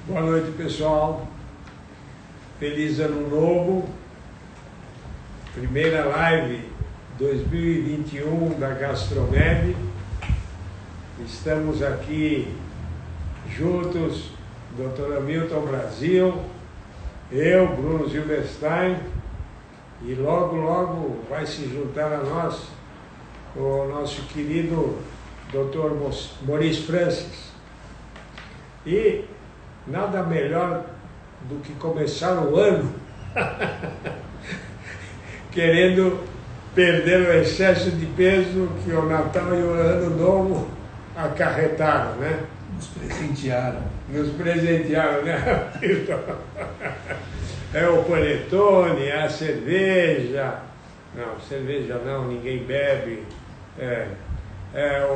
Boa noite, pessoal. Feliz Ano Novo. Primeira live 2021 da Gastromed. Estamos aqui juntos, Dr. Hamilton Brasil, eu, Bruno Silberstein, e logo vai se juntar a nós o nosso querido Dr. Maurice Francis. E nada melhor do que começar o ano querendo perder o excesso de peso que o Natal e o Ano Novo acarretaram, né? Nos presentearam. Nos presentearam, né? É o panetone, é a cerveja. Não, cerveja não, ninguém bebe. É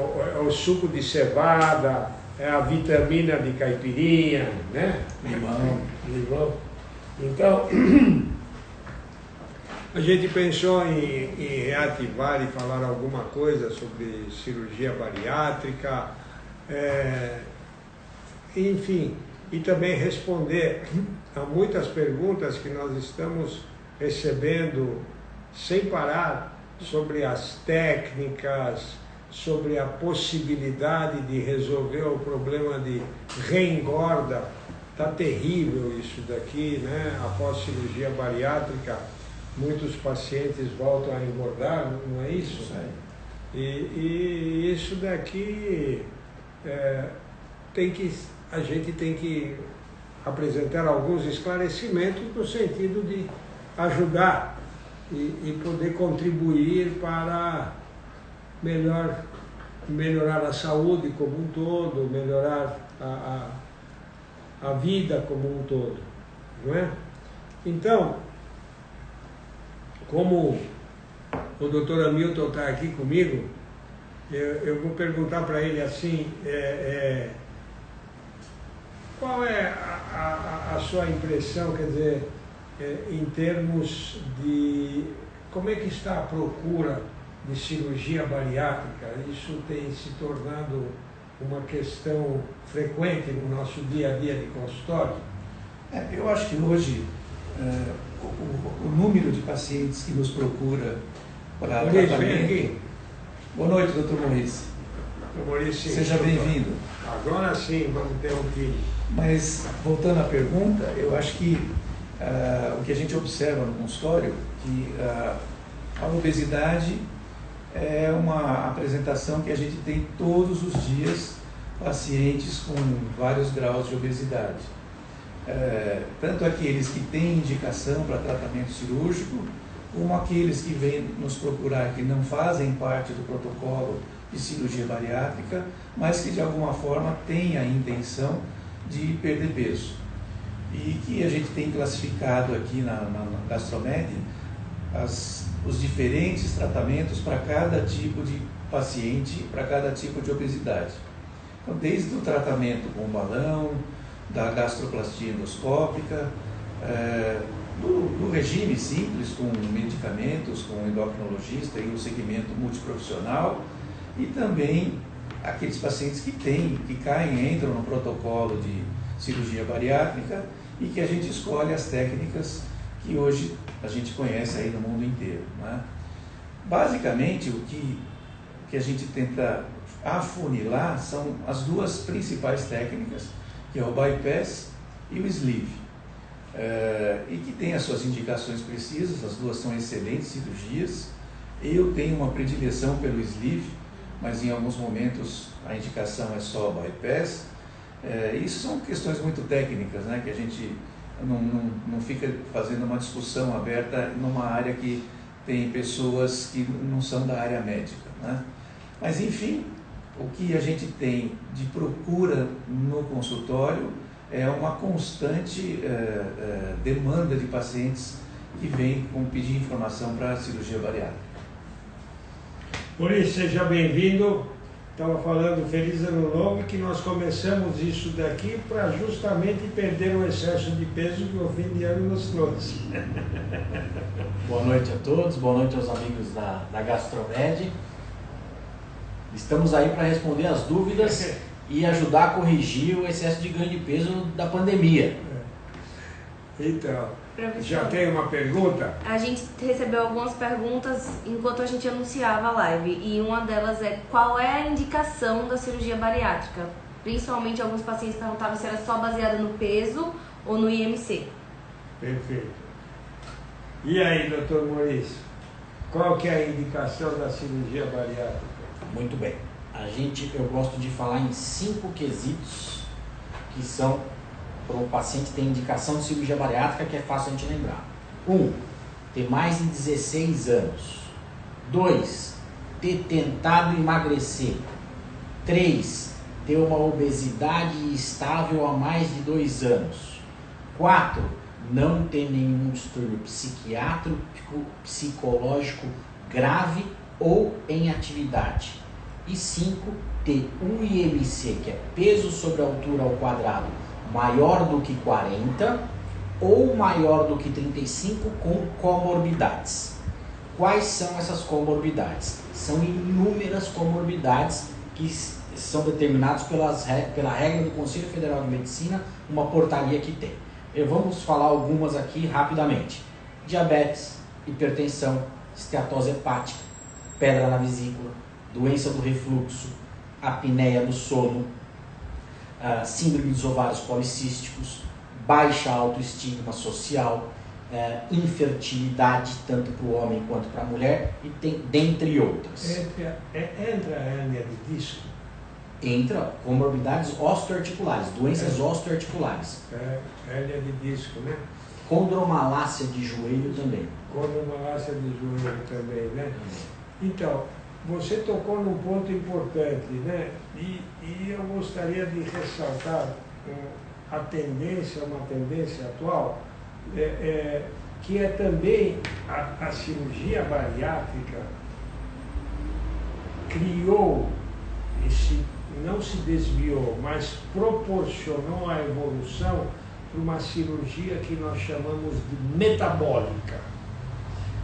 o suco de cevada, é a vitamina de caipirinha, né? Limão. Então, a gente pensou em reativar e falar alguma coisa sobre cirurgia bariátrica, enfim, e também responder a muitas perguntas que nós estamos recebendo sem parar sobre as técnicas, sobre a possibilidade de resolver o problema de reengorda. Está terrível isso daqui, né? Após cirurgia bariátrica, muitos pacientes voltam a engordar, não é isso? Isso aí. E isso daqui a gente tem que apresentar alguns esclarecimentos no sentido de ajudar e poder contribuir para melhorar a saúde como um todo, melhorar a vida como um todo, não é? Então, como o Dr. Hamilton está aqui comigo, eu vou perguntar para ele assim, qual é a sua impressão, quer dizer, em termos de como é que está a procura de cirurgia bariátrica? Isso tem se tornado uma questão frequente no nosso dia a dia de consultório? Eu acho que hoje o número de pacientes que nos procura para tratamento... Boa noite, Dr. Maurice. Dr. Maurice, seja bem-vindo. Agora sim, vamos ter um filho. Mas, voltando à pergunta, eu acho que o que a gente observa no consultório, que a obesidade é uma apresentação que a gente tem todos os dias pacientes com vários graus de obesidade. Tanto aqueles que têm indicação para tratamento cirúrgico, como aqueles que vêm nos procurar que não fazem parte do protocolo de cirurgia bariátrica, mas que de alguma forma têm a intenção de perder peso. E que a gente tem classificado aqui na Gastromed os diferentes tratamentos para cada tipo de paciente, para cada tipo de obesidade. Então, desde o tratamento com balão, da gastroplastia endoscópica, do regime simples com medicamentos, com endocrinologista e um segmento multiprofissional, e também aqueles pacientes que caem, entram no protocolo de cirurgia bariátrica e que a gente escolhe as técnicas que hoje a gente conhece aí no mundo inteiro, né? Basicamente, o que a gente tenta afunilar são as duas principais técnicas, que é o bypass e o sleeve, e que tem as suas indicações precisas. As duas são excelentes cirurgias. Eu tenho uma predileção pelo sleeve, mas em alguns momentos a indicação é só bypass. Isso são questões muito técnicas, né, que a gente não fica fazendo uma discussão aberta numa área que tem pessoas que não são da área médica, né? Mas, enfim, o que a gente tem de procura no consultório é uma constante demanda de pacientes que vêm pedir informação para a cirurgia bariátrica. Por isso, seja bem-vindo. Estava falando Feliz Ano Novo, que nós começamos isso daqui para justamente perder o excesso de peso que o fim de ano nos trouxe. Boa noite a todos, boa noite aos amigos da Gastromed. Estamos aí para responder as dúvidas e ajudar a corrigir o excesso de ganho de peso da pandemia. Então, Professor, já tem uma pergunta? a gente recebeu algumas perguntas enquanto a gente anunciava a live, e uma delas é: qual é a indicação da cirurgia bariátrica? Principalmente alguns pacientes perguntavam se era só baseada no peso ou no IMC. Perfeito. E aí, doutor Maurício, qual que é a indicação da cirurgia bariátrica? Muito bem. Eu gosto de falar em 5 quesitos que são para o paciente ter indicação de cirurgia bariátrica, que é fácil a gente lembrar. 1. Ter mais de 16 anos. 2. Ter tentado emagrecer. 3. Ter uma obesidade estável há mais de 2 anos. 4. Não ter nenhum distúrbio psiquiátrico, psicológico grave ou em atividade. E 5. Ter um IMC, que é peso sobre altura ao quadrado, maior do que 40 ou maior do que 35 com comorbidades. Quais são essas comorbidades? São inúmeras comorbidades que são determinadas pela regra do Conselho Federal de Medicina, uma portaria que tem. Vamos falar algumas aqui rapidamente. Diabetes, hipertensão, esteatose hepática, pedra na vesícula, doença do refluxo, apneia do sono, síndrome dos ovários policísticos, baixa autoestima social, infertilidade tanto para o homem quanto para a mulher, e dentre outras. Entra a hérnia de disco? Entra comorbidades osteoarticulares, doenças osteoarticulares. Hérnia de disco, né? Condromalácia de joelho também. Condromalácia de joelho também, né? Então, você tocou num ponto importante, né? E eu gostaria de ressaltar uma tendência atual, que é também a cirurgia bariátrica criou, não se desviou, mas proporcionou a evolução para uma cirurgia que nós chamamos de metabólica.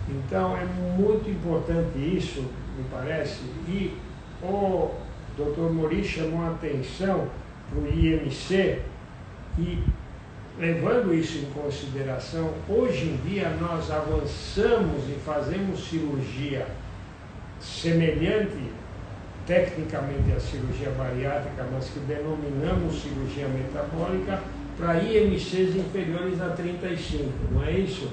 Então é muito importante isso, me parece, e o Dr. Maurício chamou a atenção para o IMC, e levando isso em consideração, hoje em dia nós avançamos e fazemos cirurgia semelhante tecnicamente à cirurgia bariátrica, mas que denominamos cirurgia metabólica, para IMCs inferiores a 35, não é isso?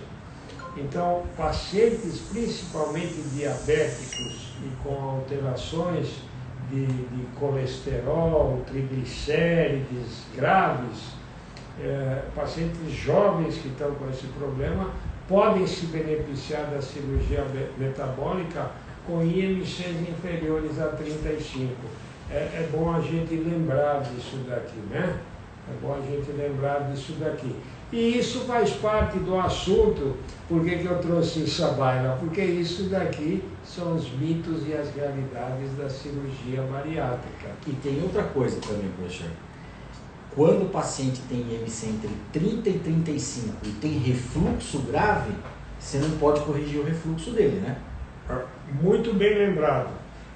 Então, pacientes principalmente diabéticos e com alterações de colesterol, triglicérides graves, pacientes jovens que estão com esse problema, podem se beneficiar da cirurgia metabólica com IMCs inferiores a 35. É bom a gente lembrar disso daqui, né? É bom a gente lembrar disso daqui. E isso faz parte do assunto. Por que eu trouxe isso à baila? Porque isso daqui são os mitos e as realidades da cirurgia bariátrica. E tem outra coisa também, professor. Quando o paciente tem IMC entre 30 e 35 e tem refluxo grave, você não pode corrigir o refluxo dele, né? Muito bem lembrado.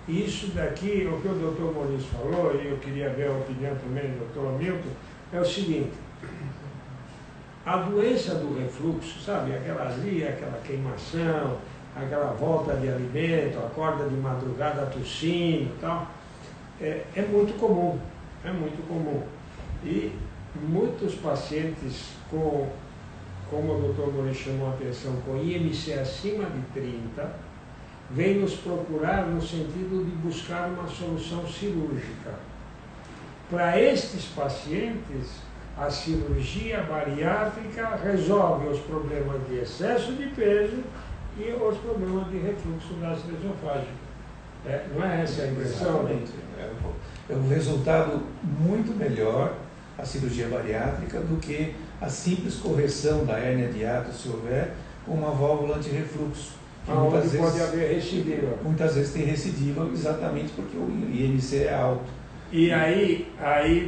Isso daqui, o que o doutor Maurício falou, e eu queria ver a opinião também do doutor Hamilton, é o seguinte: a doença do refluxo, sabe, aquela azia, aquela queimação, aquela volta de alimento, acorda de madrugada tossindo e tal, é muito comum, E muitos pacientes como o doutor Maurício chamou a atenção, com IMC acima de 30, vêm nos procurar no sentido de buscar uma solução cirúrgica. Para estes pacientes, a cirurgia bariátrica resolve os problemas de excesso de peso e os problemas de refluxo gastroesofágico. Não é essa a impressão? Exatamente. É um resultado muito melhor a cirurgia bariátrica do que a simples correção da hérnia de hiato, se houver, com uma válvula antirrefluxo. Onde pode haver recidiva. Muitas vezes tem recidiva exatamente porque o IMC é alto. E aí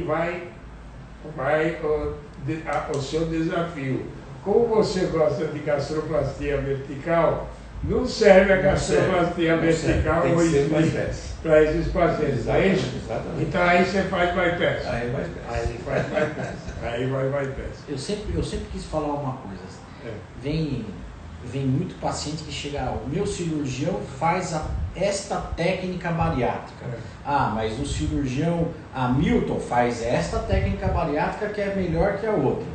vai o seu desafio. Como você gosta de gastroplastia vertical, não serve a Não gastroplastia serve, não serve. vertical Tem que ser hoje bypass. para esses pacientes, é isso? Exatamente. Então aí você faz bypass. Aí é bypass. Aí faz bypass. Aí vai bypass. Eu sempre quis falar uma coisa. É. Vem muito paciente que chega, o meu cirurgião faz esta técnica bariátrica. É. Ah, mas o cirurgião Hamilton faz esta técnica bariátrica que é melhor que a outra.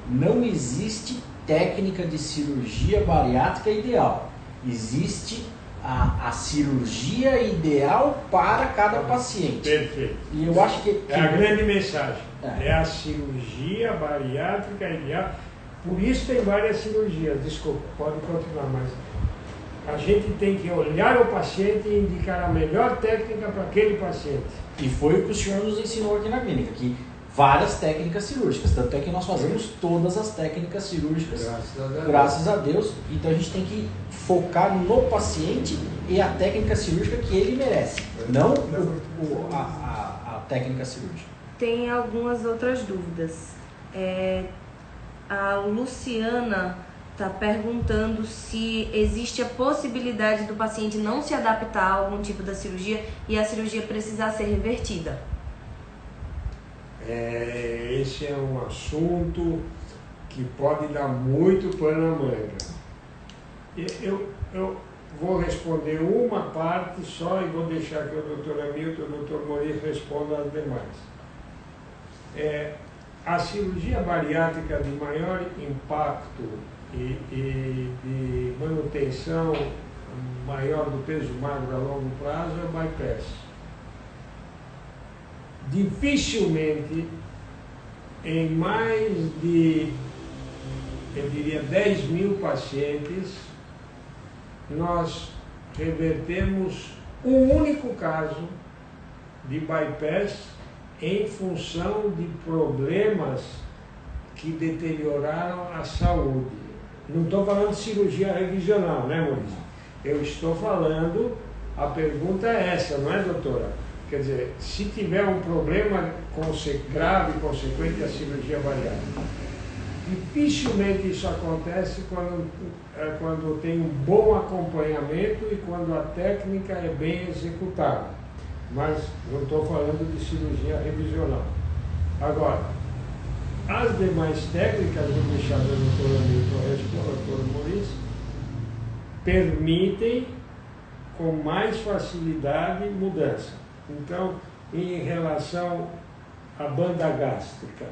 Não existe técnica de cirurgia bariátrica ideal. Existe a cirurgia ideal para cada paciente. Perfeito. E eu acho que É a grande mensagem. É. É a cirurgia bariátrica ideal. Por isso tem várias cirurgias. Desculpa, pode continuar, mas a gente tem que olhar o paciente e indicar a melhor técnica para aquele paciente. E foi o que o senhor nos ensinou aqui na clínica, que várias técnicas cirúrgicas, tanto é que nós fazemos todas as técnicas cirúrgicas, graças a Deus. Então a gente tem que focar no paciente e a técnica cirúrgica que ele merece, não a técnica cirúrgica. Tem algumas outras dúvidas. A Luciana está perguntando se existe a possibilidade do paciente não se adaptar a algum tipo da cirurgia e a cirurgia precisar ser revertida. Esse é um assunto que pode dar muito pano à manga. Eu vou responder uma parte só e vou deixar que o Dr. Hamilton e o Dr. Maurício respondam as demais. A cirurgia bariátrica de maior impacto e de manutenção maior do peso magro a longo prazo é o bypass. Dificilmente, em mais de, eu diria, 10 mil pacientes, nós revertemos um único caso de bypass em função de problemas que deterioraram a saúde. Não estou falando de cirurgia revisional, né, Maurício? Eu estou falando, a pergunta é essa, não é, doutora? Quer dizer, se tiver um problema grave consequente da cirurgia bariátrica, dificilmente isso acontece quando tem um bom acompanhamento e quando a técnica é bem executada. Mas não estou falando de cirurgia revisional. Agora, as demais técnicas, vou deixar o doutor Hamilton responder, doutor Maurício, permitem com mais facilidade mudança. Então, em relação à banda gástrica,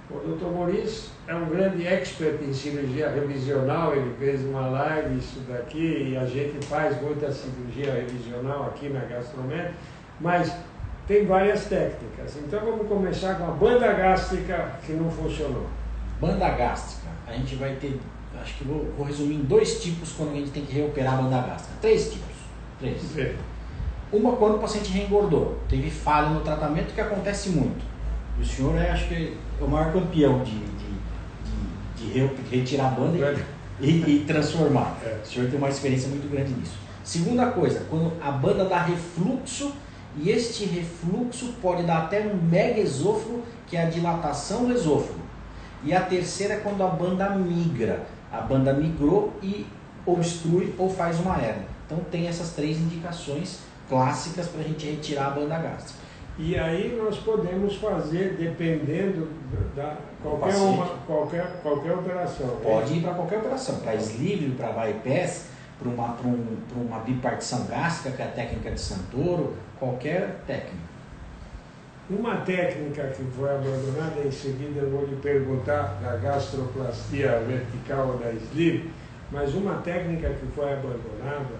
o doutor Maurício é um grande expert em cirurgia revisional, ele fez uma live isso daqui, e a gente faz muita cirurgia revisional aqui na Gastromed, mas tem várias técnicas. Então vamos começar com a banda gástrica que não funcionou. Banda gástrica, a gente vai ter, acho que vou resumir em 2 tipos quando a gente tem que reoperar a banda gástrica. 3 tipos. 3. Sim. Uma quando o paciente reengordou, teve falha no tratamento, que acontece muito. E o senhor acho que é o maior campeão de retirar a banda e transformar. O senhor tem uma experiência muito grande nisso. Segunda coisa, quando a banda dá refluxo, e este refluxo pode dar até um megaesôfago, que é a dilatação do esôfago. E a terceira é quando a banda migra. A banda migrou e obstrui ou faz uma hernia. Então tem essas 3 indicações clássicas para a gente retirar a banda gástrica. E aí nós podemos fazer, dependendo da qualquer operação. Pode ir para qualquer operação, para sleeve, para bypass, para uma bipartição gástrica, que é a técnica de Santoro, qualquer técnica. Uma técnica que foi abandonada, em seguida eu vou lhe perguntar da gastroplastia vertical ou da sleeve, mas uma técnica que foi abandonada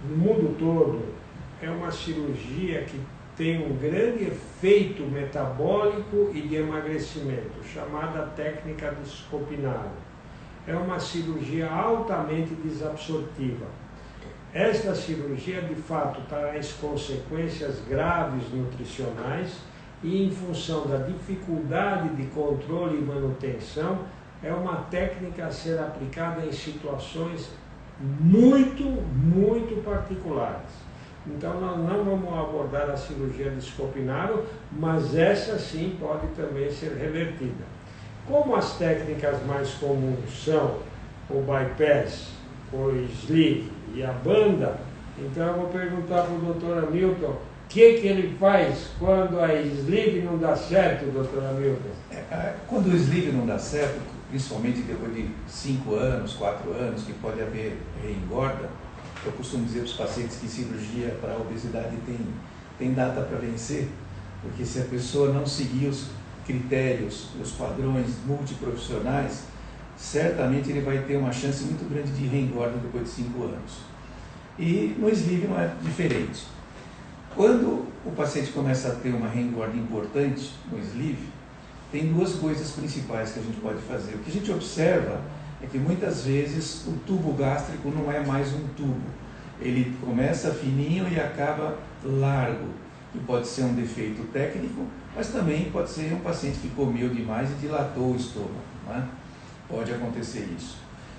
no mundo todo é uma cirurgia que tem um grande efeito metabólico e de emagrecimento, chamada técnica do Scopinaro. É uma cirurgia altamente desabsortiva. Esta cirurgia, de fato, traz consequências graves nutricionais e, em função da dificuldade de controle e manutenção, é uma técnica a ser aplicada em situações muito, muito particulares. Então, nós não vamos abordar a cirurgia de Scopinaro, mas essa sim pode também ser revertida. Como as técnicas mais comuns são o bypass o sleeve e a banda, então eu vou perguntar para o Dr. Hamilton o que ele faz quando a sleeve não dá certo, Dr. Hamilton? Quando o sleeve não dá certo, principalmente depois de 5 anos, 4 anos, que pode haver reengorda, eu costumo dizer para os pacientes que cirurgia para a obesidade tem data para vencer, porque se a pessoa não seguir os critérios, os padrões multiprofissionais, certamente ele vai ter uma chance muito grande de reengorda depois de 5 anos. E no sleeve não é diferente. Quando o paciente começa a ter uma reengorda importante no sleeve, tem 2 coisas principais que a gente pode fazer. O que a gente observa é que muitas vezes o tubo gástrico não é mais um tubo. Ele começa fininho e acaba largo, que pode ser um defeito técnico, mas também pode ser um paciente que comeu demais e dilatou o estômago, não é? Pode acontecer isso.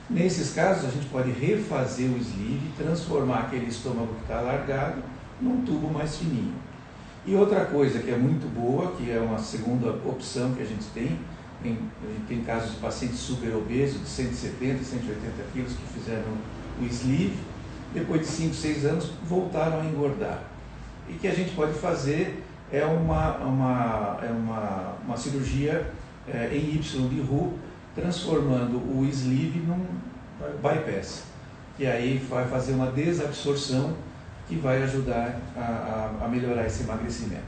Nesses casos, a gente pode refazer o sleeve, transformar aquele estômago que está alargado num tubo mais fininho. E outra coisa que é muito boa, que é uma segunda opção que a gente tem casos de pacientes super obesos, de 170, 180 quilos, que fizeram o sleeve, depois de 5, 6 anos voltaram a engordar. E que a gente pode fazer é uma cirurgia em Y de Roux, transformando o sleeve num bypass, que aí vai fazer uma desabsorção que vai ajudar a melhorar esse emagrecimento.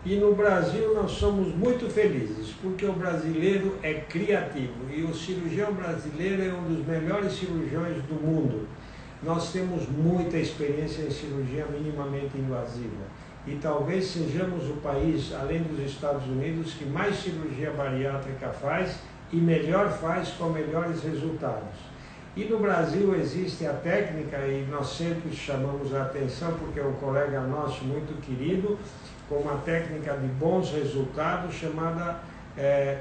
E no Brasil nós somos muito felizes, porque o brasileiro é criativo e o cirurgião brasileiro é um dos melhores cirurgiões do mundo. Nós temos muita experiência em cirurgia minimamente invasiva e talvez sejamos o país, além dos Estados Unidos, que mais cirurgia bariátrica faz e melhor faz com melhores resultados. E no Brasil existe a técnica, e nós sempre chamamos a atenção, porque é um colega nosso muito querido, com uma técnica de bons resultados chamada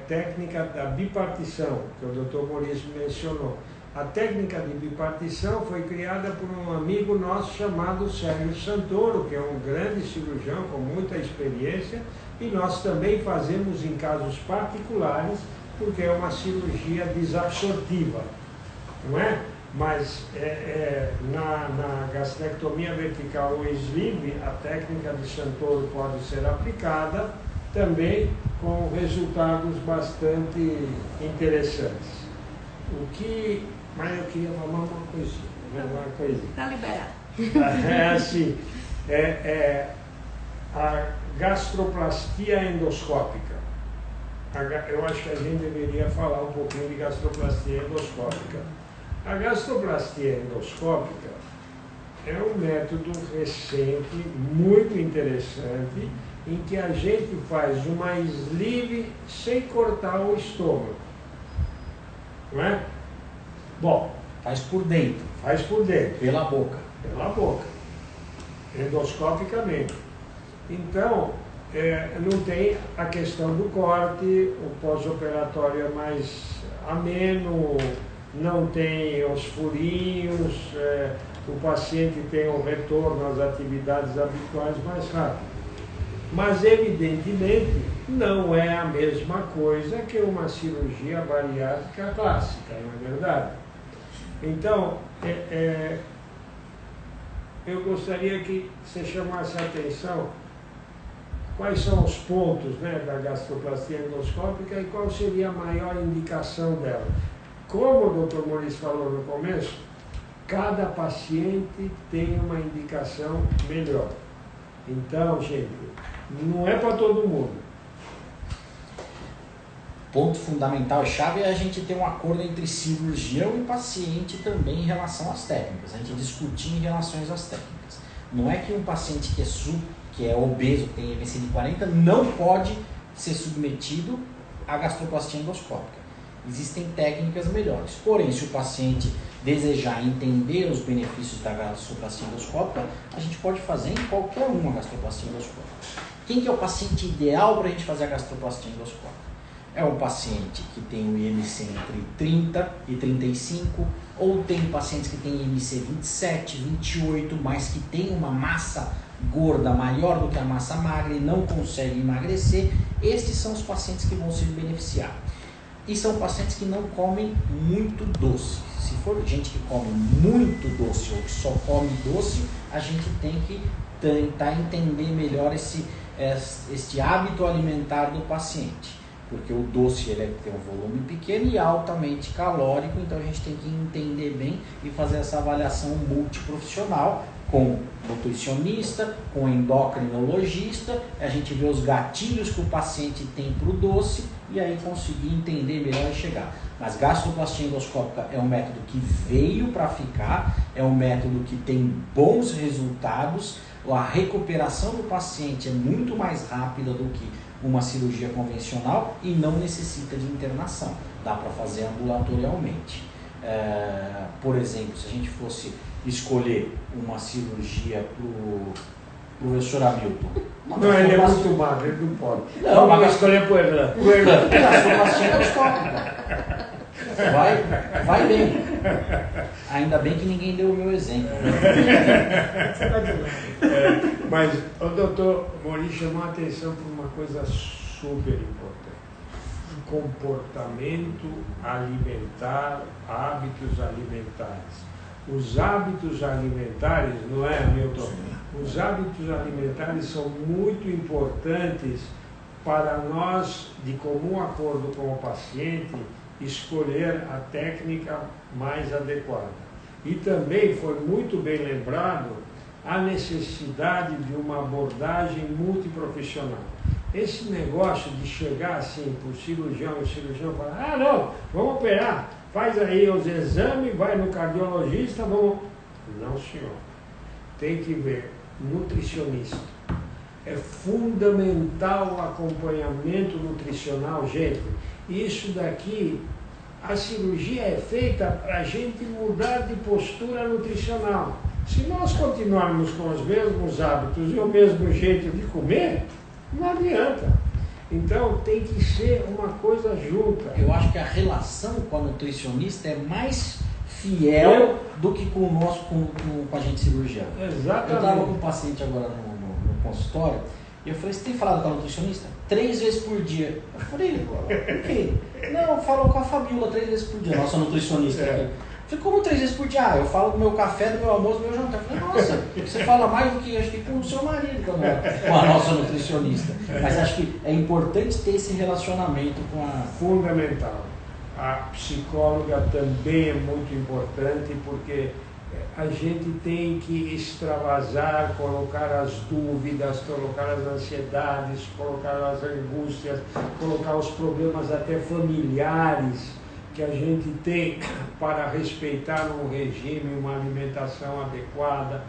técnica da bipartição, que o Dr. Maurício mencionou. A técnica de bipartição foi criada por um amigo nosso chamado Sérgio Santoro, que é um grande cirurgião com muita experiência, e nós também fazemos em casos particulares, porque é uma cirurgia desabsortiva, não é? Mas na gastrectomia vertical ou sleeve, a técnica de Santoro pode ser aplicada também com resultados bastante interessantes. Mas eu queria falar uma coisinha. Está liberado. É assim, a gastroplastia endoscópica. Eu acho que a gente deveria falar um pouquinho de gastroplastia endoscópica. A gastroplastia endoscópica é um método recente, muito interessante, em que a gente faz uma sleeve sem cortar o estômago. Não é? Bom, Faz por dentro, faz por dentro. pela boca. Pela boca, endoscopicamente. Então, não tem a questão do corte, o pós-operatório é mais ameno, não tem os furinhos, o paciente tem um retorno às atividades habituais mais rápido. Mas, evidentemente, não é a mesma coisa que uma cirurgia bariátrica clássica, não é verdade? Então, eu gostaria que você chamasse a atenção quais são os pontos, né, da gastroplastia endoscópica e qual seria a maior indicação dela. Como o Dr. Maurício falou no começo, cada paciente tem uma indicação melhor. Então, gente, não é para todo mundo. Ponto fundamental e chave é a gente ter um acordo entre cirurgião e paciente também em relação às técnicas. A gente discutir em relação às técnicas. Não é que um paciente que é obeso, que tem IMC de 40, não pode ser submetido à gastroplastia endoscópica. Existem técnicas melhores. Porém, se o paciente desejar entender os benefícios da gastroplastia endoscópica, a gente pode fazer em qualquer uma gastroplastia endoscópica. Quem que é o paciente ideal para a gente fazer a gastroplastia endoscópica? É um paciente que tem um IMC entre 30 e 35, ou tem pacientes que têm IMC 27, 28, mas que tem uma massa gorda maior do que a massa magra e não conseguem emagrecer. Estes são os pacientes que vão se beneficiar. E são pacientes que não comem muito doce. Se for gente que come muito doce ou que só come doce, a gente tem que tentar entender melhor este hábito alimentar do paciente. Porque o doce ele tem um volume pequeno e altamente calórico, então a gente tem que entender bem e fazer essa avaliação multiprofissional com nutricionista, com endocrinologista, a gente vê os gatilhos que o paciente tem para o doce e aí conseguir entender melhor e chegar. Mas gastroplastia endoscópica é um método que veio para ficar, é um método que tem bons resultados, a recuperação do paciente é muito mais rápida do que uma cirurgia convencional e não necessita de internação, dá para fazer ambulatorialmente. Por exemplo, se a gente fosse escolher uma cirurgia para o professor Hamilton. Não, ele é muito magro, ele não pode. Não, Vamos escolher pro Erlan. gastroplastia endoscópica. Vai bem. Ainda bem que ninguém deu o meu exemplo. Mas o doutor Mori chamou a atenção para uma coisa super importante. Comportamento alimentar, hábitos alimentares. Os hábitos alimentares, não é, Milton? Os hábitos alimentares são muito importantes para nós, de comum acordo com o paciente, escolher a técnica mais adequada. E também foi muito bem lembrado a necessidade de uma abordagem multiprofissional. Esse negócio de chegar assim para o cirurgião e o cirurgião falar, ah não, vamos operar, faz aí os exames, vai no cardiologista, vamos... Não, senhor. Tem que ver nutricionista. É fundamental o acompanhamento nutricional, gente. Isso daqui, a cirurgia é feita para a gente mudar de postura nutricional. Se nós continuarmos com os mesmos hábitos e o mesmo jeito de comer, não adianta. Então tem que ser uma coisa junta. Eu acho que a relação com a nutricionista é mais fiel do que com o nosso, com a gente cirurgião. Exatamente. Eu estava com um paciente agora no consultório e eu falei, você tem falado com a nutricionista? 3 vezes por dia. Eu falei, por quê? Não, falo com a Fabiola 3 vezes por dia, nossa nutricionista aqui. Eu falei, como 3 vezes por dia? Eu falo do meu café, do meu almoço, do meu jantar. Eu falei, nossa, você fala mais do que acho que com o seu marido, com a nossa nutricionista. Mas acho que é importante ter esse relacionamento com a... Fundamental. A psicóloga também é muito importante porque a gente tem que extravasar, colocar as dúvidas, colocar as ansiedades, colocar as angústias, colocar os problemas até familiares que a gente tem para respeitar um regime, uma alimentação adequada,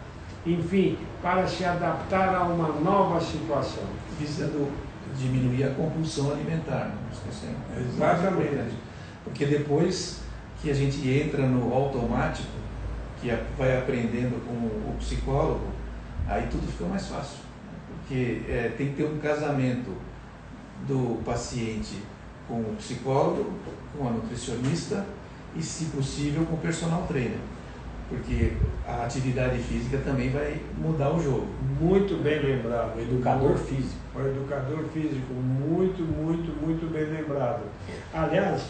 enfim, para se adaptar a uma nova situação. Visando diminuir a compulsão alimentar, não esquecemos. Exatamente. Porque depois que a gente entra no automático, que vai aprendendo com o psicólogo, aí tudo fica mais fácil. Porque tem que ter um casamento do paciente com o psicólogo, com a nutricionista e, se possível, com o personal trainer. Porque a atividade física também vai mudar o jogo. Muito bem lembrado. O educador físico. O educador físico, muito, muito, muito bem lembrado. Aliás,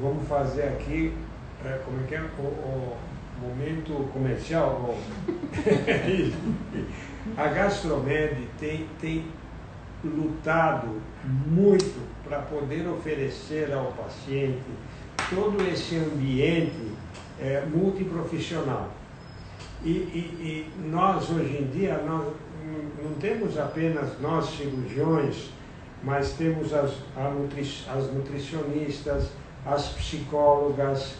vamos fazer aqui, como é que é, o momento comercial. A Gastromed tem lutado muito para poder oferecer ao paciente todo esse ambiente multiprofissional. E nós, hoje em dia, nós não temos apenas nós cirurgiões, mas temos as nutricionistas, as psicólogas,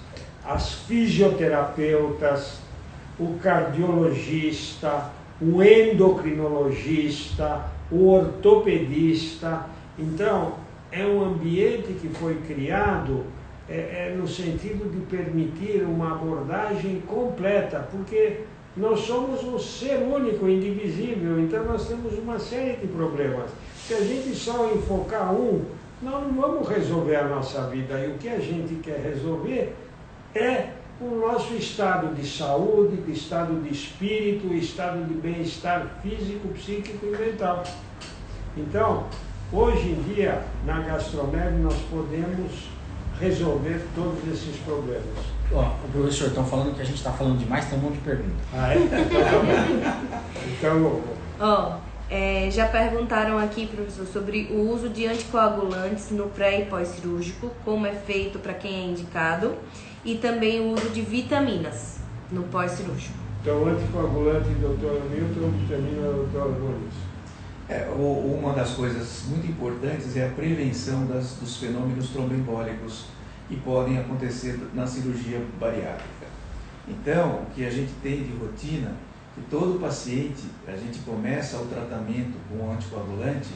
as fisioterapeutas, o cardiologista, o endocrinologista, o ortopedista. Então, é um ambiente que foi criado no sentido de permitir uma abordagem completa, porque nós somos um ser único, indivisível, então nós temos uma série de problemas. Se a gente só enfocar nós não vamos resolver a nossa vida, e o que a gente quer resolver é o nosso estado de saúde, de estado de espírito, estado de bem-estar físico, psíquico e mental. Então, hoje em dia, na Gastromed, nós podemos resolver todos esses problemas. Ó, o professor, estão falando que a gente está falando demais, tem um monte de pergunta. Ah, é? Então, Ó, já perguntaram aqui, professor, sobre o uso de anticoagulantes no pré e pós-cirúrgico, como é feito para quem é indicado, e também o uso de vitaminas no pós-cirúrgico. então anticoagulante, doutora Milton, vitamina, doutora Nunes. Uma das coisas muito importantes é a prevenção dos fenômenos tromboembólicos que podem acontecer na cirurgia bariátrica. Então, o que a gente tem de rotina, que todo paciente, a gente começa o tratamento com anticoagulante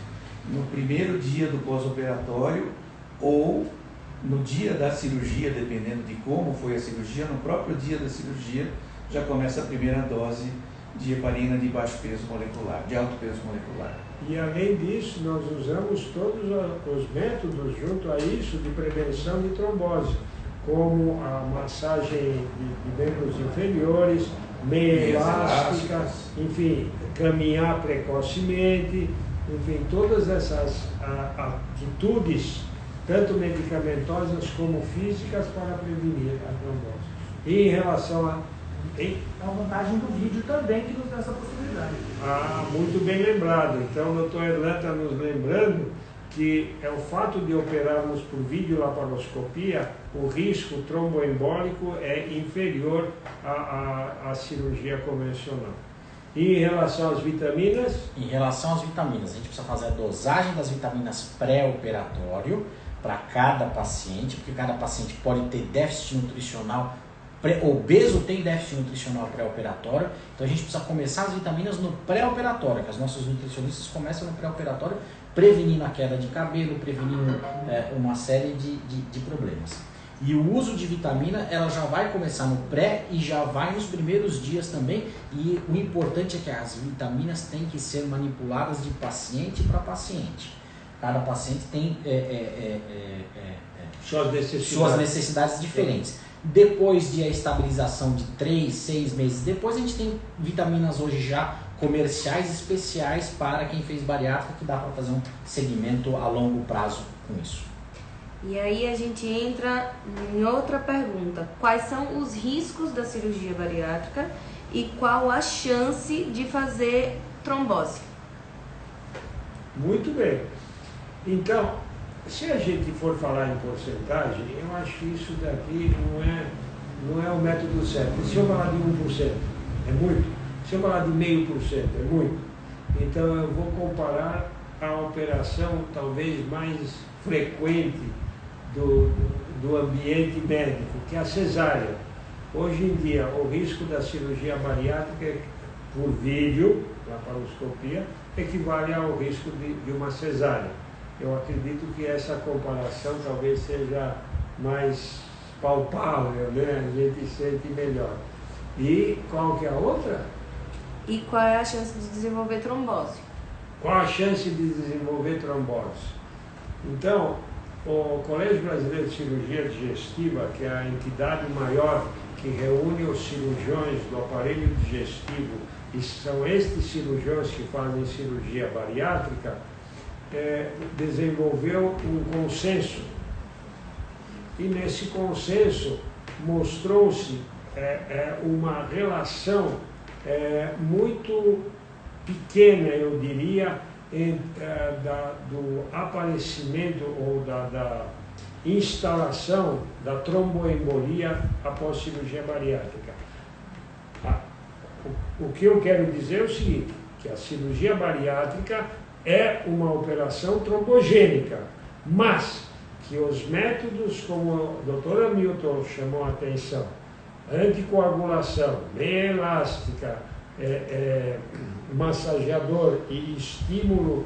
no primeiro dia do pós-operatório ou no dia da cirurgia, dependendo de como foi a cirurgia, no próprio dia da cirurgia já começa a primeira dose de heparina de baixo peso molecular, de alto peso molecular. E além disso, nós usamos todos os métodos junto a isso de prevenção de trombose, como a massagem de membros inferiores, meia elástica, enfim, caminhar precocemente, enfim, todas essas atitudes, tanto medicamentosas como físicas, para prevenir a trombose. E em relação a A vantagem do vídeo também que nos dá essa possibilidade. muito bem lembrado. Então, o doutor Erlan está nos lembrando que é o fato de operarmos por videolaparoscopia, o risco tromboembólico é inferior à cirurgia convencional. E em relação às vitaminas? Em relação às vitaminas, a gente precisa fazer a dosagem das vitaminas pré-operatório para cada paciente, porque cada paciente pode ter déficit nutricional. Obeso tem déficit nutricional pré-operatório, então a gente precisa começar as vitaminas no pré-operatório, que os nossos nutricionistas começam no pré-operatório, prevenindo a queda de cabelo, prevenindo uma série de problemas. E o uso de vitamina, ela já vai começar no pré e já vai nos primeiros dias também, e o importante é que as vitaminas têm que ser manipuladas de paciente para paciente. Cada paciente tem suas necessidades diferentes. Depois de a estabilização de 3, 6 meses depois, a gente tem vitaminas hoje já comerciais especiais para quem fez bariátrica, que dá para fazer um segmento a longo prazo com isso. E aí a gente entra em outra pergunta. Quais são os riscos da cirurgia bariátrica e qual a chance de fazer trombose? Muito bem. Então, se a gente for falar em porcentagem, eu acho que isso daqui não é o método certo. Se eu falar de 1%, é muito. Se eu falar de 0,5%, é muito. Então eu vou comparar a operação talvez mais frequente do ambiente médico, que é a cesárea. Hoje em dia, o risco da cirurgia bariátrica por vídeo, laparoscopia, equivale ao risco de uma cesárea. Eu acredito que essa comparação talvez seja mais palpável, né? A gente sente melhor. E qual que é a outra? E qual é a chance de desenvolver trombose? Qual a chance de desenvolver trombose? Então, o Colégio Brasileiro de Cirurgia Digestiva, que é a entidade maior que reúne os cirurgiões do aparelho digestivo, e são estes cirurgiões que fazem cirurgia bariátrica, desenvolveu um consenso. E nesse consenso mostrou-se uma relação muito pequena, eu diria, do aparecimento ou da instalação da tromboembolia após cirurgia bariátrica. O que eu quero dizer é o seguinte, que a cirurgia bariátrica é uma operação trombogênica, mas que os métodos, como a doutora Milton chamou a atenção, anticoagulação, meia elástica, massageador e estímulo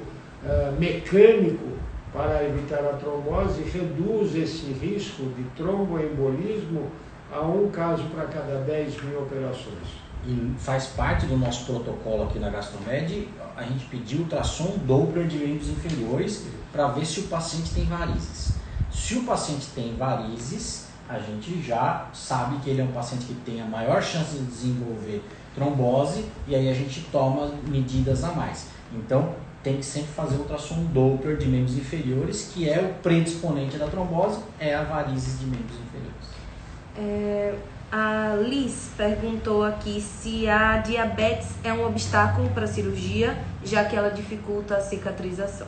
mecânico para evitar a trombose, reduz esse risco de tromboembolismo a um caso para cada 10 mil operações. E faz parte do nosso protocolo aqui na Gastromed, a gente pediu ultrassom Doppler de membros inferiores para ver se o paciente tem varizes. Se o paciente tem varizes, a gente já sabe que ele é um paciente que tem a maior chance de desenvolver trombose, e aí a gente toma medidas a mais. Então, tem que sempre fazer ultrassom Doppler de membros inferiores, que é o predisponente da trombose, é a varizes de membros inferiores. A Liz perguntou aqui se a diabetes é um obstáculo para a cirurgia, já que ela dificulta a cicatrização.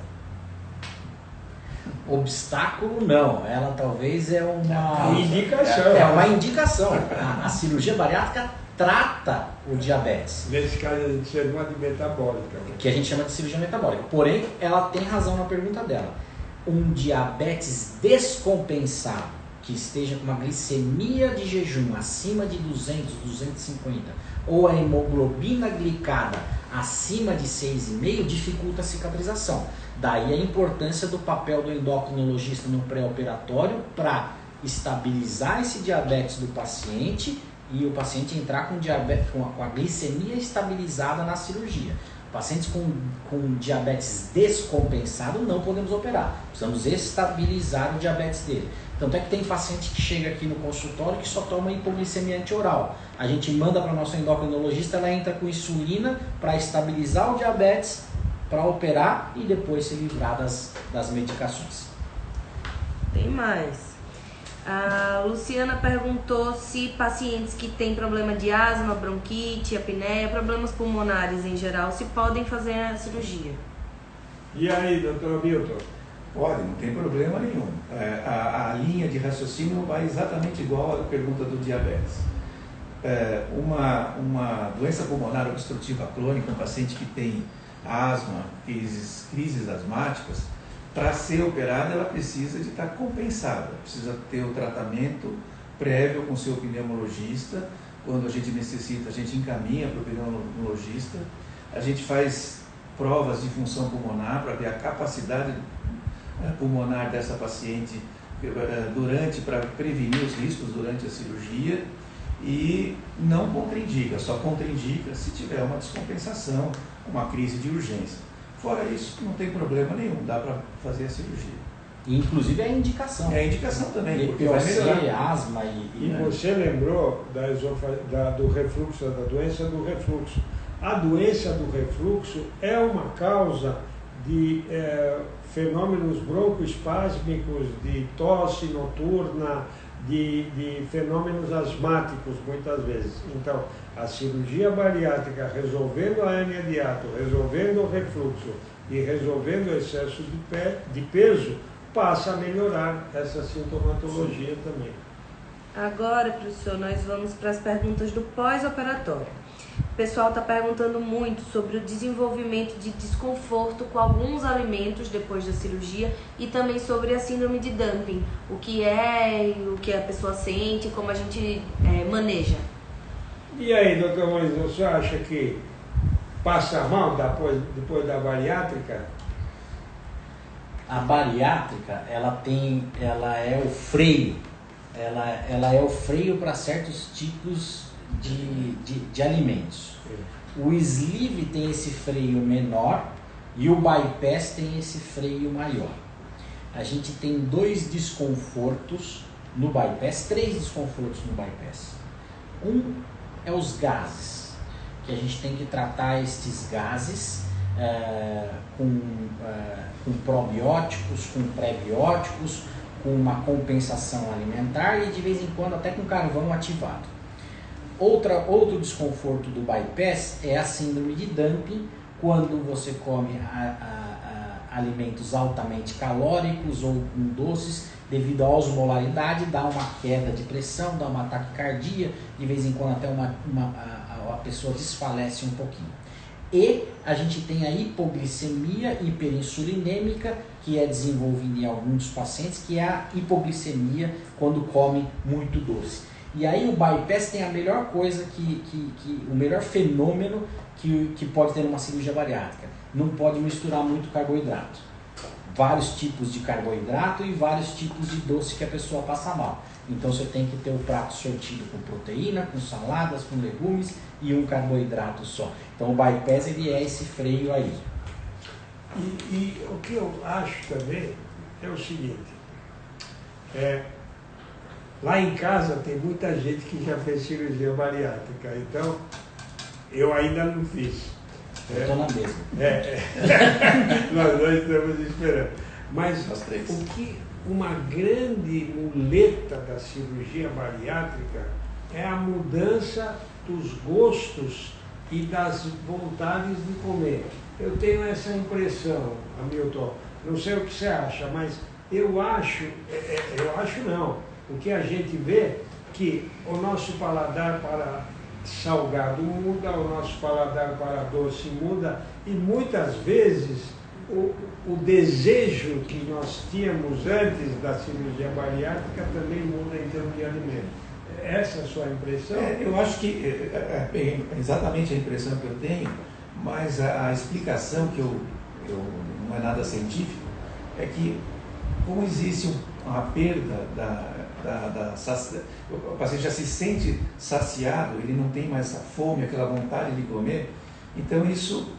Obstáculo não, ela talvez é uma indicação. É uma indicação. A cirurgia bariátrica trata o diabetes, Nesse caso, a gente chama de metabólica. Né? que a gente chama de cirurgia metabólica. Porém, ela tem razão na pergunta dela. Um diabetes descompensado, que esteja com uma glicemia de jejum acima de 200, 250, ou a hemoglobina glicada acima de 6,5, dificulta a cicatrização. Daí a importância do papel do endocrinologista no pré-operatório para estabilizar esse diabetes do paciente e o paciente entrar com diabetes, com a glicemia estabilizada na cirurgia. Pacientes com diabetes descompensado não podemos operar, precisamos estabilizar o diabetes dele. Tanto é que tem paciente que chega aqui no consultório que só toma hipoglicemia antioral. A gente manda para o nosso endocrinologista, ela entra com insulina para estabilizar o diabetes, para operar e depois se livrar das medicações. Tem mais. A Luciana perguntou se pacientes que têm problema de asma, bronquite, apneia, problemas pulmonares em geral, se podem fazer a cirurgia. E aí, doutor Milton? Pode, não tem problema nenhum. A linha de raciocínio vai exatamente igual à pergunta do diabetes. Uma doença pulmonar obstrutiva crônica, um paciente que tem asma, crises asmáticas, para ser operada ela precisa de estar compensada, precisa ter o tratamento prévio com seu pneumologista. Quando a gente necessita, a gente encaminha para o pneumologista, a gente faz provas de função pulmonar para ver a capacidade pulmonar dessa paciente para prevenir os riscos durante a cirurgia, e não contraindica, só contraindica se tiver uma descompensação, uma crise de urgência. Fora isso, não tem problema nenhum, dá para fazer a cirurgia. E, inclusive é a indicação. É a indicação também, porque vai EPOC, melhorar. asma E você lembrou do refluxo, da doença do refluxo. A doença do refluxo é uma causa de fenômenos broncoespásmicos, de tosse noturna, de fenômenos asmáticos, muitas vezes. Então, a cirurgia bariátrica, resolvendo a hérnia de hiato, resolvendo o refluxo e resolvendo o excesso de peso, passa a melhorar essa sintomatologia também. Agora, professor, nós vamos para as perguntas do pós-operatório. O pessoal está perguntando muito sobre o desenvolvimento de desconforto com alguns alimentos depois da cirurgia e também sobre a síndrome de dumping, o que a pessoa sente, como a gente maneja. E aí, doutor Maurício, você acha que passa mal depois da bariátrica? A bariátrica, ela é o freio. Ela é o freio para certos tipos de alimentos. O sleeve tem esse freio menor e o bypass tem esse freio maior. A gente tem 2 desconfortos no bypass, 3 desconfortos no bypass. Um é os gases, que a gente tem que tratar estes gases com probióticos, com prebióticos, com uma compensação alimentar e de vez em quando até com carvão ativado. Outro desconforto do bypass é a síndrome de dumping, quando você come alimentos altamente calóricos ou com doces, devido à osmolaridade, dá uma queda de pressão, dá uma taquicardia, de vez em quando até a pessoa desfalece um pouquinho. E a gente tem a hipoglicemia hiperinsulinêmica, que é desenvolvida em alguns pacientes, que é a hipoglicemia quando come muito doce. E aí o bypass tem a melhor coisa, o melhor fenômeno que pode ter numa cirurgia bariátrica. Não pode misturar muito carboidrato. Vários tipos de carboidrato e vários tipos de doce que a pessoa passa mal. Então você tem que ter o prato sortido com proteína, com saladas, com legumes e um carboidrato só. Então o bypass ele é esse freio aí. E o que eu acho também é o seguinte, lá em casa tem muita gente que já fez cirurgia bariátrica, então eu ainda não fiz. Eu estou na mesma. Nós dois estamos esperando. Mas Nós três. o que uma grande muleta da cirurgia bariátrica é a mudança dos gostos e das vontades de comer. Eu tenho essa impressão, Hamilton. Não sei o que você acha, mas eu acho não. O que a gente vê que o nosso paladar para salgado muda, o nosso paladar para doce muda, e muitas vezes o desejo que nós tínhamos antes da cirurgia bariátrica também muda em termos de alimento. Essa é a sua impressão? Eu acho que é exatamente a impressão que eu tenho, mas a explicação que eu não é nada científico, é que como existe uma perda o paciente já se sente saciado, ele não tem mais essa fome, aquela vontade de comer, então isso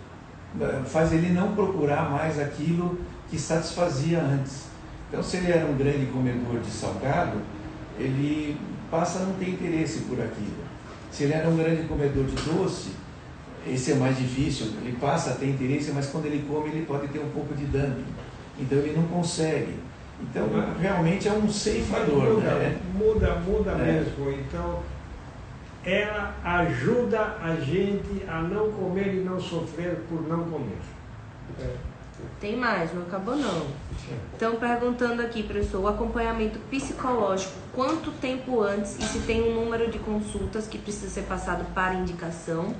faz ele não procurar mais aquilo que satisfazia antes. Então, se ele era um grande comedor de salgado, ele passa a não ter interesse por aquilo. Se ele era um grande comedor de doce, esse é mais difícil, ele passa a ter interesse, mas quando ele come, ele pode ter um pouco de dumping. Então, ele não consegue. Então, realmente é um ceifador. Muda mesmo. Então, ela ajuda a gente a não comer e não sofrer por não comer. Tem mais, não acabou não. Estão perguntando aqui, professor, o acompanhamento psicológico, quanto tempo antes e se tem um número de consultas que precisa ser passado para indicação.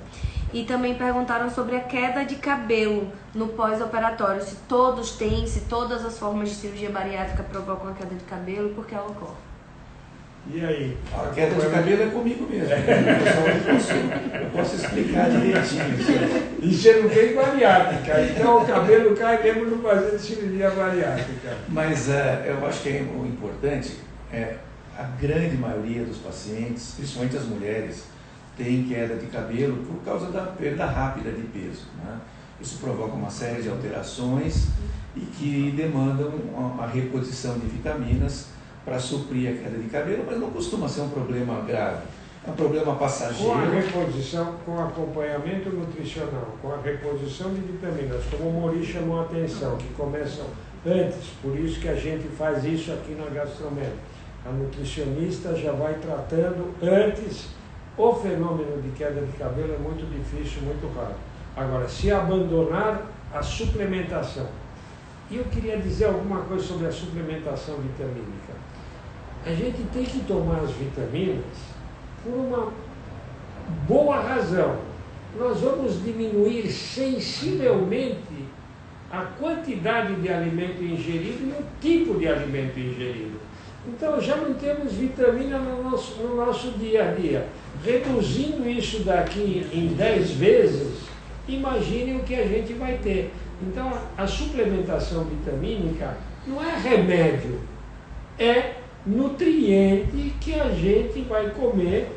E também perguntaram sobre a queda de cabelo no pós-operatório, se todos têm, se todas as formas de cirurgia bariátrica provocam a queda de cabelo e por que ela ocorre. E aí? A queda de cabelo é comigo mesmo. Eu posso explicar direitinho isso. E você não tem bariátrica, então o cabelo cai mesmo no fazendo cirurgia bariátrica. Mas eu acho que o importante é a grande maioria dos pacientes, principalmente as mulheres, tem queda de cabelo por causa da perda rápida de peso, né? Isso provoca uma série de alterações e que demandam a reposição de vitaminas para suprir a queda de cabelo, mas não costuma ser um problema grave. É um problema passageiro. Com a reposição, com acompanhamento nutricional, com a reposição de vitaminas, como o Mori chamou a atenção, que começam antes, por isso que a gente faz isso aqui na Gastromed. A nutricionista já vai tratando antes. O fenômeno de queda de cabelo é muito difícil, muito raro. Agora, se abandonar a suplementação, e eu queria dizer alguma coisa sobre a suplementação vitamínica. A gente tem que tomar as vitaminas por uma boa razão. Nós vamos diminuir sensivelmente a quantidade de alimento ingerido e o tipo de alimento ingerido. Então, já não temos vitamina no nosso dia a dia. Reduzindo isso daqui em 10 vezes, imagine o que a gente vai ter. Então, a suplementação vitamínica não é remédio, é nutriente que a gente vai comer,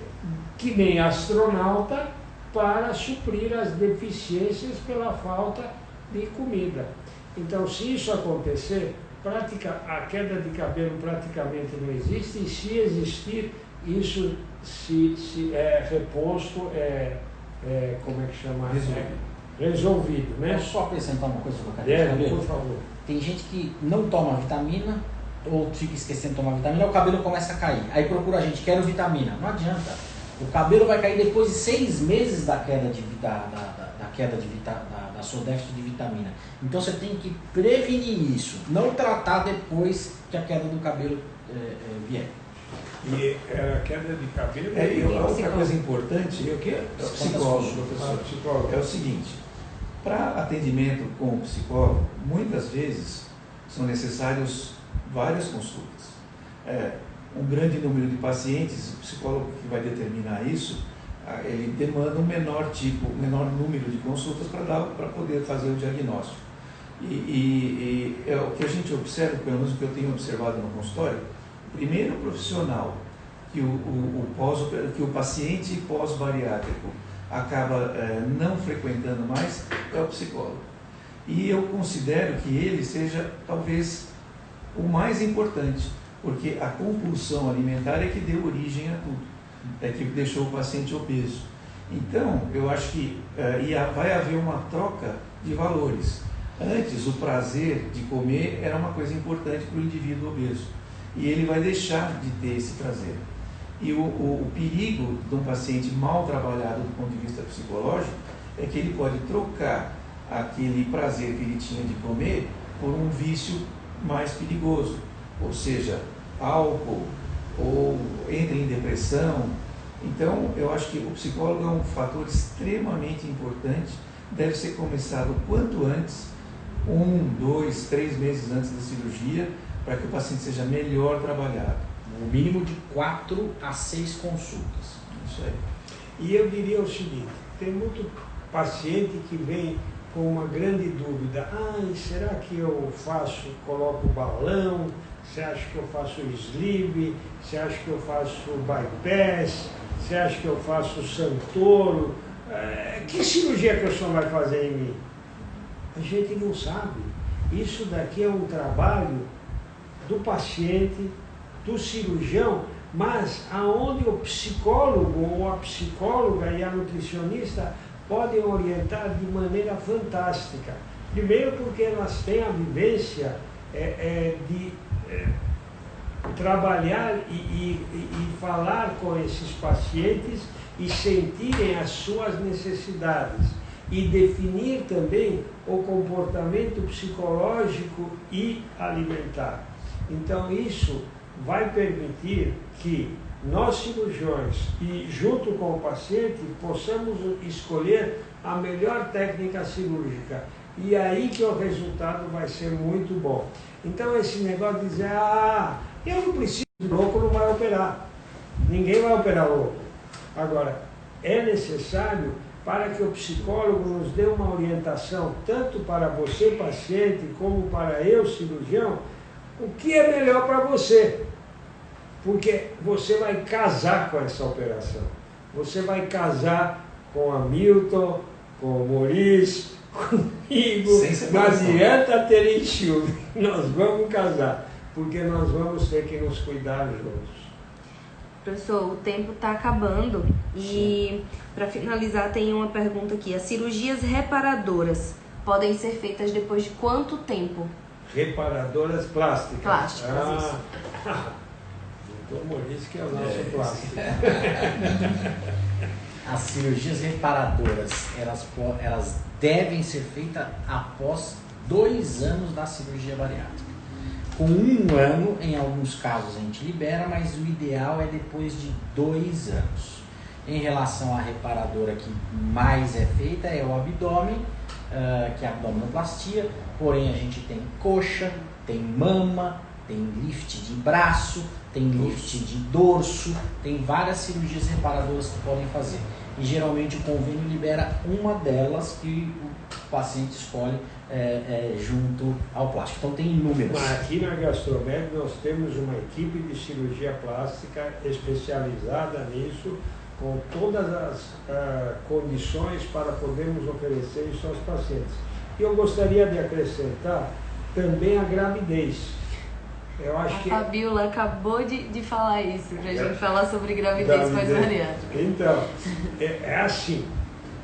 que nem astronauta, para suprir as deficiências pela falta de comida. Então, se isso acontecer, a queda de cabelo praticamente não existe, e se existir, isso se é reposto, como é que chama? Resolvido, né? Posso só acrescentar uma coisa sobre a queda de cabelo? Por favor. Tem gente que não toma vitamina, ou fica esquecendo de tomar vitamina, o cabelo começa a cair. Aí procura a gente, quero vitamina. Não adianta. O cabelo vai cair depois de 6 meses da queda da sua déficit de vitamina. Então você tem que prevenir isso, não tratar depois que a queda do cabelo vier. E a queda de cabelo... Outra coisa importante E o quê? é o psicólogo, professor. Psicólogo. É o seguinte, para atendimento com o psicólogo, muitas vezes são necessários várias consultas. Um grande número de pacientes, o psicólogo que vai determinar isso, ele demanda um menor número de consultas para poder fazer o diagnóstico. E é o que a gente observa, pelo menos o que eu tenho observado no consultório, o primeiro profissional que o paciente pós-bariátrico acaba não frequentando mais é o psicólogo. E eu considero que ele seja talvez o mais importante, porque a compulsão alimentar é que deu origem a tudo, é que deixou o paciente obeso. Então, eu acho que vai haver uma troca de valores. Antes, o prazer de comer era uma coisa importante para o indivíduo obeso. E ele vai deixar de ter esse prazer. E o perigo de um paciente mal trabalhado do ponto de vista psicológico é que ele pode trocar aquele prazer que ele tinha de comer por um vício mais perigoso. Ou seja, álcool, ou entra em depressão. Então, eu acho que o psicólogo é um fator extremamente importante, deve ser começado o quanto antes, 1, 2, 3 meses antes da cirurgia, para que o paciente seja melhor trabalhado. No mínimo de 4 a 6 consultas. Isso aí. E eu diria o seguinte, tem muito paciente que vem com uma grande dúvida, será que eu coloco balão? Você acha que eu faço sleeve? Você acha que eu faço bypass? Você acha que eu faço Santoro? Que cirurgia que o senhor vai fazer em mim? A gente não sabe. Isso daqui é um trabalho do paciente, do cirurgião, mas aonde o psicólogo ou a psicóloga e a nutricionista podem orientar de maneira fantástica. Primeiro porque elas têm a vivência de trabalhar e falar com esses pacientes e sentirem as suas necessidades e definir também o comportamento psicológico e alimentar. Então isso vai permitir que nós cirurgiões e junto com o paciente possamos escolher a melhor técnica cirúrgica e aí que o resultado vai ser muito bom. Então esse negócio de dizer, eu não preciso de louco, não vai operar. Ninguém vai operar louco. Agora, é necessário para que o psicólogo nos dê uma orientação, tanto para você, paciente, como para eu, cirurgião, o que é melhor para você. Porque você vai casar com essa operação. Você vai casar com a Milton, com o Maurício, comigo. Não adianta ter ciúme. Nós vamos casar, porque nós vamos ter que nos cuidar juntos. Professor, o tempo está acabando e para finalizar tem uma pergunta aqui. As cirurgias reparadoras podem ser feitas depois de quanto tempo? Reparadoras plásticas. Plásticas, isso. Doutor Maurício que é o nosso plástico. As cirurgias reparadoras, elas devem ser feitas após 2 anos da cirurgia bariátrica. Com 1 ano, em alguns casos a gente libera, mas o ideal é depois de 2 anos. Em relação à reparadora que mais é feita é o abdômen, que é a abdominoplastia, porém a gente tem coxa, tem mama, tem lift de braço, tem lift de dorso, tem várias cirurgias reparadoras que podem fazer. E geralmente o convênio libera uma delas que o paciente escolhe junto ao plástico. Então tem inúmeras. Mas aqui na Gastromed nós temos uma equipe de cirurgia plástica especializada nisso, com todas as condições para podermos oferecer isso aos pacientes. E eu gostaria de acrescentar também a gravidez. Eu acho A Fabiola acabou de falar isso, para a gente falar sobre gravidez pós-bariátrica. Então, é assim.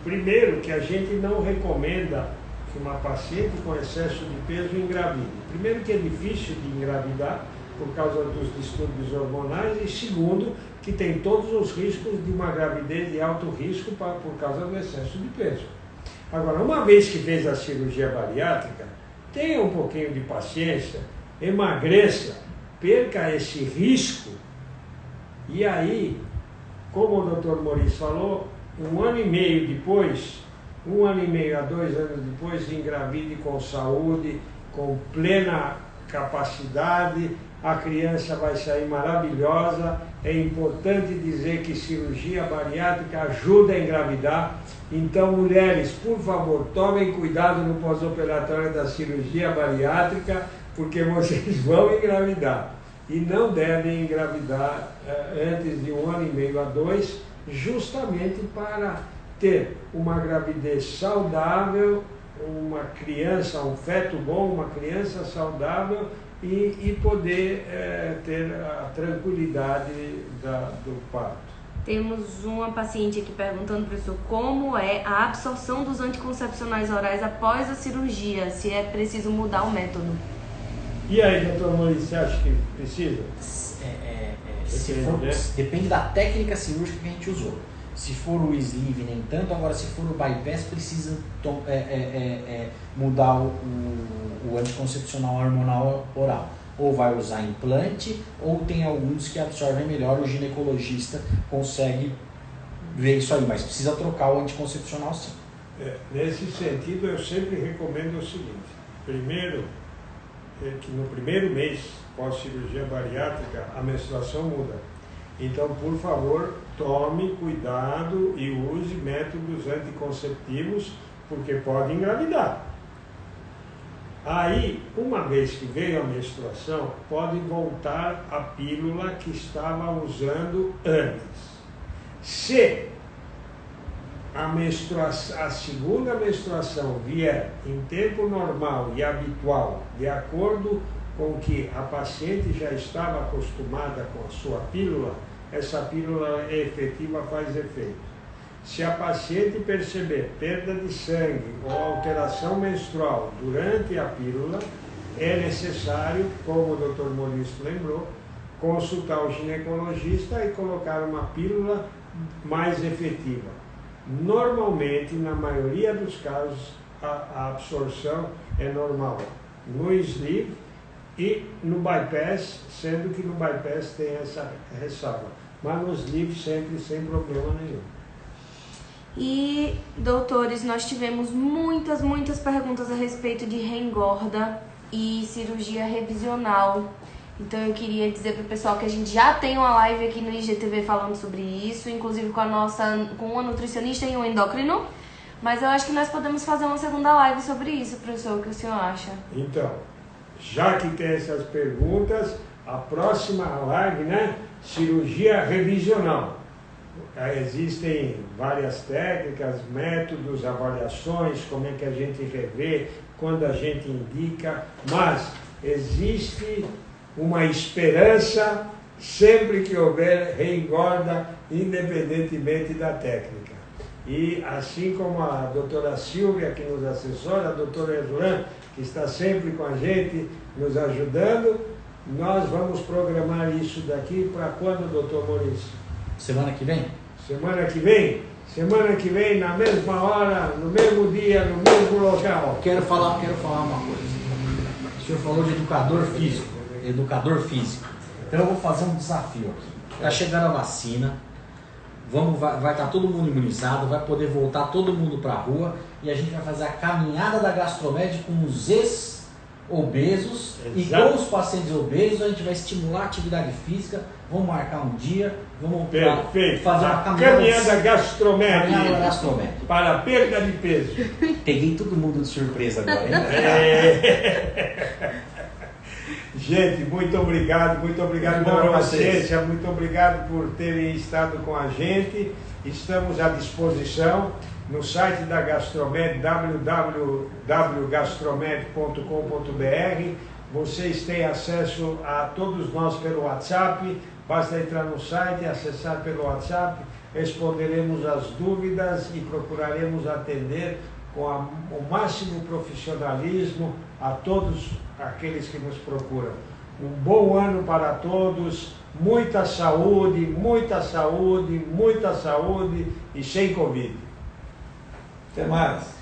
Primeiro que a gente não recomenda que uma paciente com excesso de peso engravide. Primeiro que é difícil de engravidar por causa dos distúrbios hormonais e segundo que tem todos os riscos de uma gravidez de alto risco por causa do excesso de peso. Agora, uma vez que fez a cirurgia bariátrica, tenha um pouquinho de paciência, emagreça, perca esse risco e aí, como o Dr. Maurício falou, 1 ano e meio depois, 1 ano e meio a 2 anos depois, engravide com saúde, com plena capacidade, a criança vai sair maravilhosa. É importante dizer que cirurgia bariátrica ajuda a engravidar. Então, mulheres, por favor, tomem cuidado no pós-operatório da cirurgia bariátrica, porque vocês vão engravidar. E não devem engravidar antes de 1 ano e meio a 2, justamente para ter uma gravidez saudável, uma criança, um feto bom, uma criança saudável e poder ter a tranquilidade do parto. Temos uma paciente aqui perguntando, professor, como é a absorção dos anticoncepcionais orais após a cirurgia, se é preciso mudar o método. E aí, doutor Maurício, você acha que precisa? Depende da técnica cirúrgica que a gente usou. Se for o sleeve, nem tanto. Agora, se for o bypass, precisa mudar o anticoncepcional hormonal oral. Ou vai usar implante, ou tem alguns que absorvem melhor. O ginecologista consegue ver isso aí, mas precisa trocar o anticoncepcional sim. Nesse sentido, eu sempre recomendo o seguinte. Primeiro, que no primeiro mês pós-cirurgia bariátrica, a menstruação muda. Então, por favor, tome cuidado e use métodos anticonceptivos, porque pode engravidar. Aí, uma vez que veio a menstruação, pode voltar a pílula que estava usando antes. Se a segunda menstruação vier em tempo normal e habitual, de acordo com que a paciente já estava acostumada com a sua pílula, essa pílula efetiva faz efeito. Se a paciente perceber perda de sangue ou alteração menstrual durante a pílula, é necessário, como o Dr. Maurício lembrou, consultar o ginecologista e colocar uma pílula mais efetiva. Normalmente, na maioria dos casos, a absorção é normal no sleeve e no bypass, sendo que no bypass tem essa ressalva, mas no sleeve sempre sem problema nenhum. E, doutores, nós tivemos muitas perguntas a respeito de reengorda e cirurgia revisional. Então eu queria dizer para o pessoal que a gente já tem uma live aqui no IGTV falando sobre isso, inclusive com uma nutricionista e um endócrino. Mas eu acho que nós podemos fazer uma segunda live sobre isso, professor. O que o senhor acha? Então, já que tem essas perguntas, a próxima live, cirurgia revisional. Existem várias técnicas, métodos, avaliações, como é que a gente revê, quando a gente indica, mas existe uma esperança sempre que houver reengorda, independentemente da técnica. E assim como a doutora Silvia, que nos assessora, a doutora Erlan, que está sempre com a gente, nos ajudando, nós vamos programar isso daqui para quando, doutor Maurício? Semana que vem? Semana que vem? Semana que vem, na mesma hora, no mesmo dia, no mesmo local. Quero falar uma coisa. O senhor falou de educador físico. Então eu vou fazer um desafio aqui. Está chegando a vacina, vai estar todo mundo imunizado, vai poder voltar todo mundo para a rua e a gente vai fazer a caminhada da Gastromed com os ex-obesos. E com os pacientes obesos a gente vai estimular a atividade física, vamos marcar um dia, vamos fazer uma caminhada Gastromed para a perda de peso. Peguei todo mundo de surpresa agora, hein? Gente, muito obrigado pela paciência, muito obrigado por terem estado com a gente. Estamos à disposição no site da Gastromed, www.gastromed.com.br. Vocês têm acesso a todos nós pelo WhatsApp, basta entrar no site e acessar pelo WhatsApp, responderemos as dúvidas e procuraremos atender com o máximo profissionalismo a todos aqueles que nos procuram. Um bom ano para todos, muita saúde e sem Covid. Até mais.